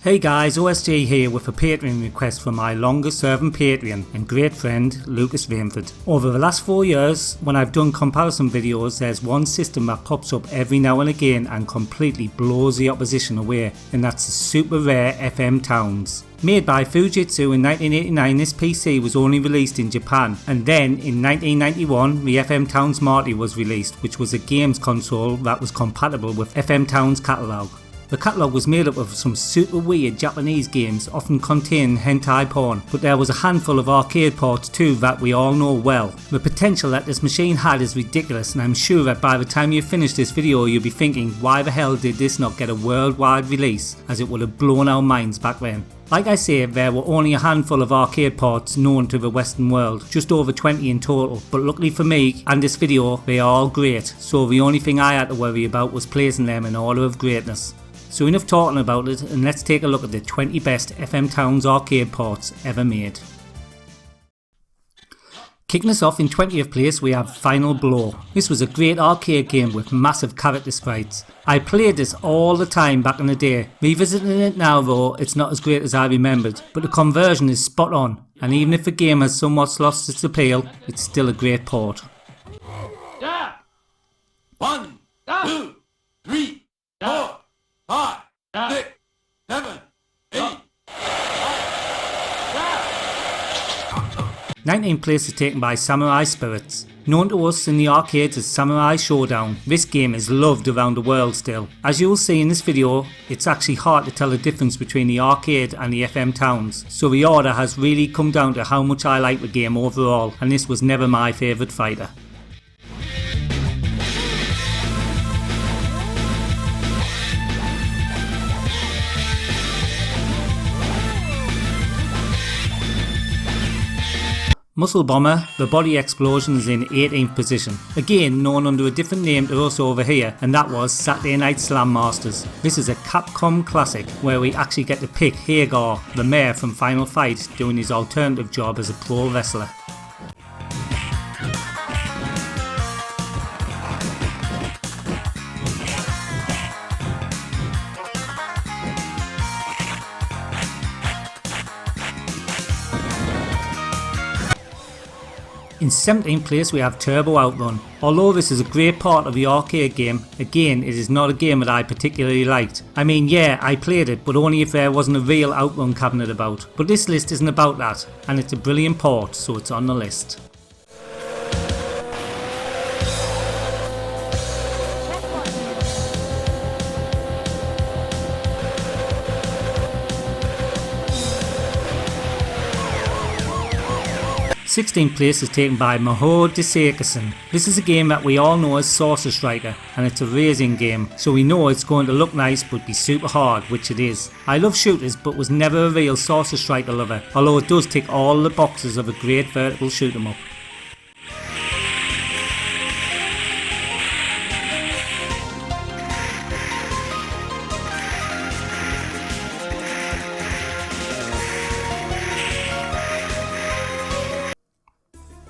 Hey guys, OSJ here with a Patreon request from my longest serving Patreon and great friend Lucas Rainford. Over the last 4 years, when I've done comparison videos, there's one system that pops up every now and again and completely blows the opposition away, and that's the super rare FM Towns. Made by Fujitsu in 1989, this PC was only released in Japan, and then in 1991 the FM Towns Marty was released, which was a games console that was compatible with FM Towns catalogue. The catalogue was made up of some super weird Japanese games, often containing hentai porn, but there was a handful of arcade ports too that we all know well. The potential that this machine had is ridiculous, and I'm sure that by the time you finish this video you'll be thinking, why the hell did this not get a worldwide release, as it would have blown our minds back then. Like I say, there were only a handful of arcade ports known to the Western world, just over 20 in total, but luckily for me and this video they are all great, so the only thing I had to worry about was placing them in order of greatness. So enough talking about it, and let's take a look at the 20 best FM Towns arcade ports ever made. Kicking us off in 20th place we have Final Blow. This was a great arcade game with massive character sprites. I played this all the time back in the day. Revisiting it now though, it's not as great as I remembered, but the conversion is spot on, and even if the game has somewhat lost its appeal, it's still a great port. 1, 2, 3, 4, 5, 6, 7, 8. 19th place is taken by Samurai Spirits. Known to us in the arcades as Samurai Showdown, this game is loved around the world still. As you will see in this video, it's actually hard to tell the difference between the arcade and the FM Towns, so the order has really come down to how much I like the game overall, and this was never my favourite fighter. Muscle Bomber, the body explosion, is in 18th position. Again known under a different name to us over here, and that was Saturday Night Slam Masters. This is a Capcom classic where we actually get to pick Hagar, the mayor from Final Fight, doing his alternative job as a pro wrestler. In 17th place we have Turbo Outrun. Although this is a great part of the arcade game, again it is not a game that I particularly liked. I mean, yeah, I played it, but only if there wasn't a real Outrun cabinet about. But this list isn't about that, and it's a brilliant port, so it's on the list. Sixteenth place is taken by Maho Daisakusen. This is a game that we all know as Saucer Striker, and it's a racing game, so we know it's going to look nice but be super hard, which it is. I love shooters but was never a real Saucer Striker lover, although it does tick all the boxes of a great vertical shoot 'em up.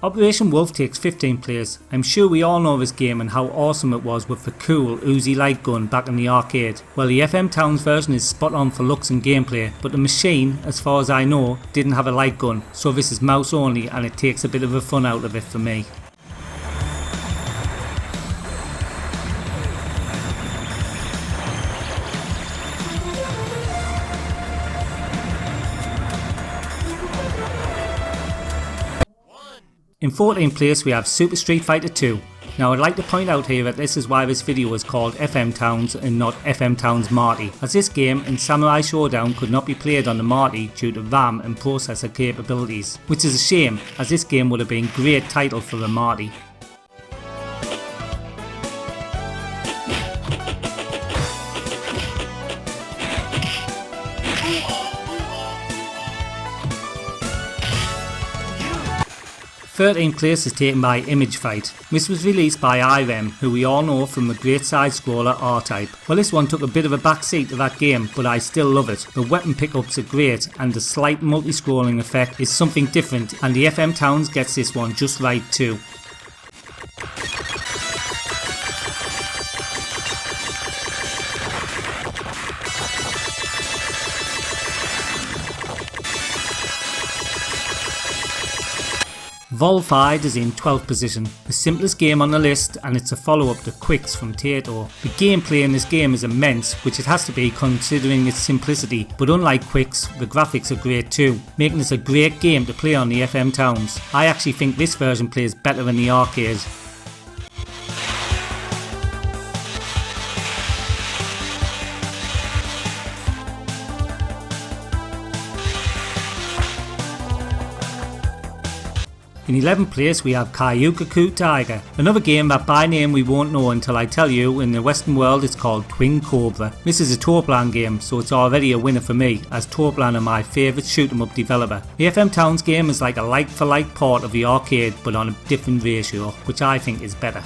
Operation Wolf takes 15th place. I'm sure we all know this game and how awesome it was with the cool Uzi light gun back in the arcade. Well, the FM Towns version is spot on for looks and gameplay, but the machine, as far as I know, didn't have a light gun, so this is mouse only and it takes a bit of the fun out of it for me. In 14th place we have Super Street Fighter 2. Now I'd like to point out here that this is why this video is called FM Towns and not FM Towns Marty, as this game and Samurai Showdown could not be played on the Marty due to RAM and processor capabilities, which is a shame as this game would have been a great title for the Marty. Thirteenth place is taken by Image Fight. This was released by IREM, who we all know from the great side-scroller R-Type. Well, this one took a bit of a backseat to that game, but I still love it. The weapon pickups are great, and the slight multi-scrolling effect is something different, and the FM Towns gets this one just right too. Volfied is in 12th position, the simplest game on the list, and it's a follow-up to Quicks from Tato. The gameplay in this game is immense, which it has to be considering its simplicity, but unlike Quicks, the graphics are great too, making this a great game to play on the FM Towns. I actually think this version plays better in the arcade. In 11th place we have Kyukyoku Tiger, another game that by name we won't know until I tell you. In the Western world it's called Twin Cobra. This is a Toaplan game, so it's already a winner for me, as Toaplan are my favourite shoot 'em up developer. The FM Towns game is like a like for like port of the arcade, but on a different ratio, which I think is better.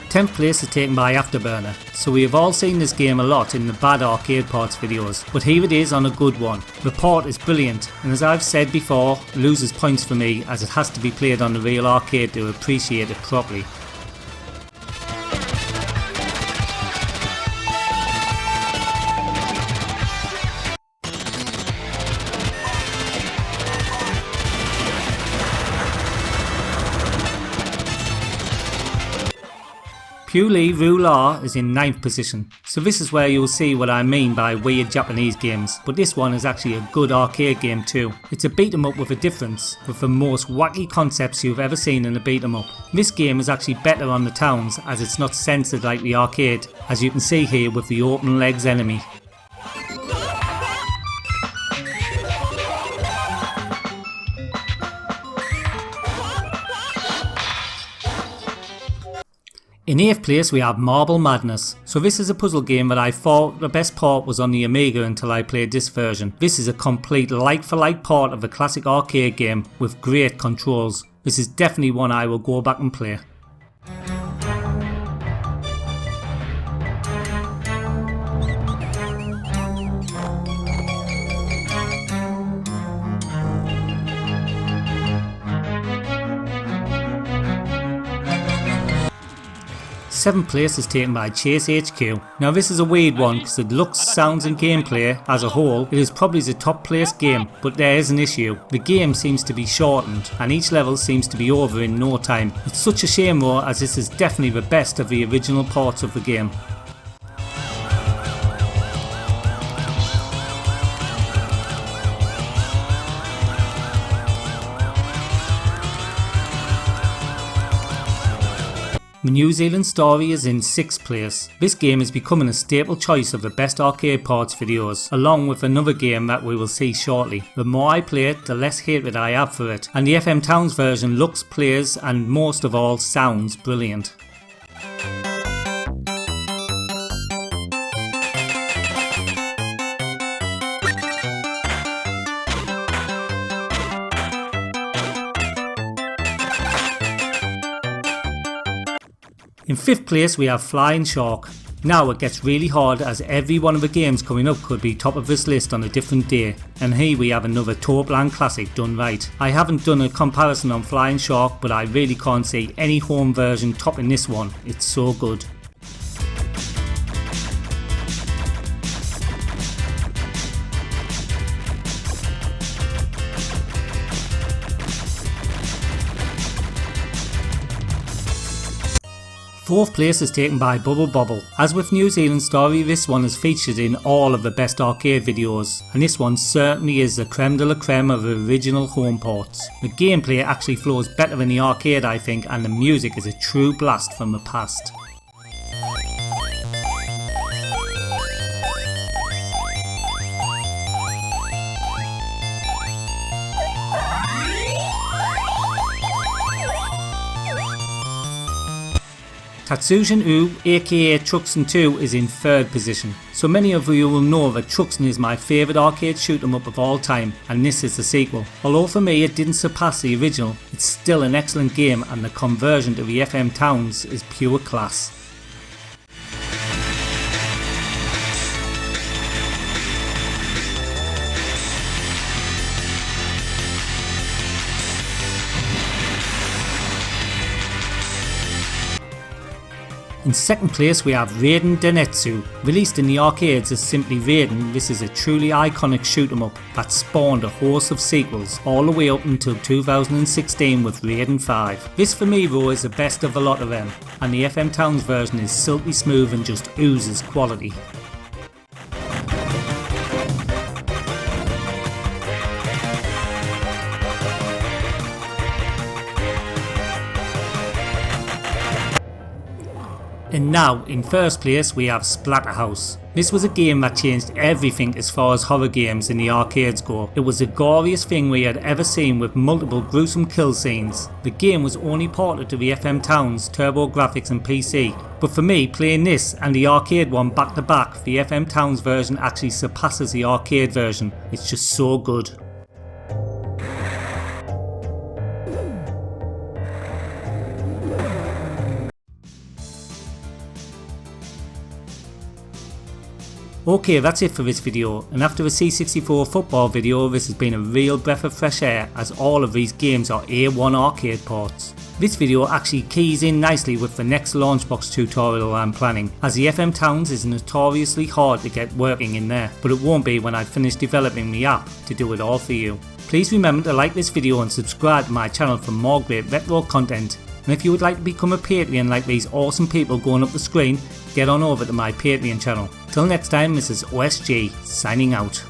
Tenth place is taken by Afterburner, so we have all seen this game a lot in the bad arcade ports videos, but here it is on a good one. The port is brilliant, and as I've said before, loses points for me as it has to be played on the real arcade to appreciate it properly. Purely Ruler is in 9th position, so this is where you'll see what I mean by weird Japanese games, but this one is actually a good arcade game too. It's a beat 'em up with a difference, with the most wacky concepts you've ever seen in a beat 'em up. This game is actually better on the towns as it's not censored like the arcade, as you can see here with the open legs enemy. In 8th place we have Marble Madness. So this is a puzzle game that I thought the best port was on the Amiga until I played this version. This is a complete like for like port of the classic arcade game with great controls. This is definitely one I will go back and play. Seventh place is taken by Chase HQ. Now this is a weird one because it looks, sounds and gameplay as a whole, it is probably the top placed game, but there is an issue. The game seems to be shortened and each level seems to be over in no time. It's such a shame though, as this is definitely the best of the original parts of the game. The Newzealand Story is in 6th place. This game is becoming a staple choice of the best arcade ports videos, along with another game that we will see shortly. The more I play it, the less hatred I have for it, and the FM Towns version looks, plays and most of all sounds brilliant. In 5th place we have Flying Shark. Now it gets really hard as every one of the games coming up could be top of this list on a different day, and here we have another Toaplan classic done right. I haven't done a comparison on Flying Shark, but I really can't see any home version topping this one. It's so good. Fourth place is taken by Bubble Bobble. As with Newzealand Story, this one is featured in all of the best arcade videos, and this one certainly is the creme de la creme of original home ports. The gameplay actually flows better in the arcade I think, and the music is a true blast from the past. Tatsugen U, aka Truxin 2, is in 3rd position. So many of you will know that Truxin is my favourite arcade shoot 'em up of all time, and this is the sequel. Although for me it didn't surpass the original, it's still an excellent game and the conversion to the FM Towns is pure class. In second place we have Raiden Densetsu. Released in the arcades as simply Raiden, this is a truly iconic shoot 'em up that spawned a host of sequels all the way up until 2016 with Raiden 5. This for me though is the best of a lot of them, and the FM Towns version is silky smooth and just oozes quality. And now, in first place we have Splatterhouse. This was a game that changed everything as far as horror games in the arcades go. It was the goriest thing we had ever seen with multiple gruesome kill scenes. The game was only ported to the FM Towns, Turbo Graphics and PC, but for me playing this and the arcade one back to back, the FM Towns version actually surpasses the arcade version. It's just so good. Okay, that's it for this video, and after a C64 football video, this has been a real breath of fresh air as all of these games are A1 arcade ports. This video actually keys in nicely with the next Launchbox tutorial I'm planning, as the FM Towns is notoriously hard to get working in there, but it won't be when I finish developing the app to do it all for you. Please remember to like this video and subscribe to my channel for more great retro content. And if you would like to become a Patreon like these awesome people going up the screen, get on over to my Patreon channel. Till next time, this is OSG signing out.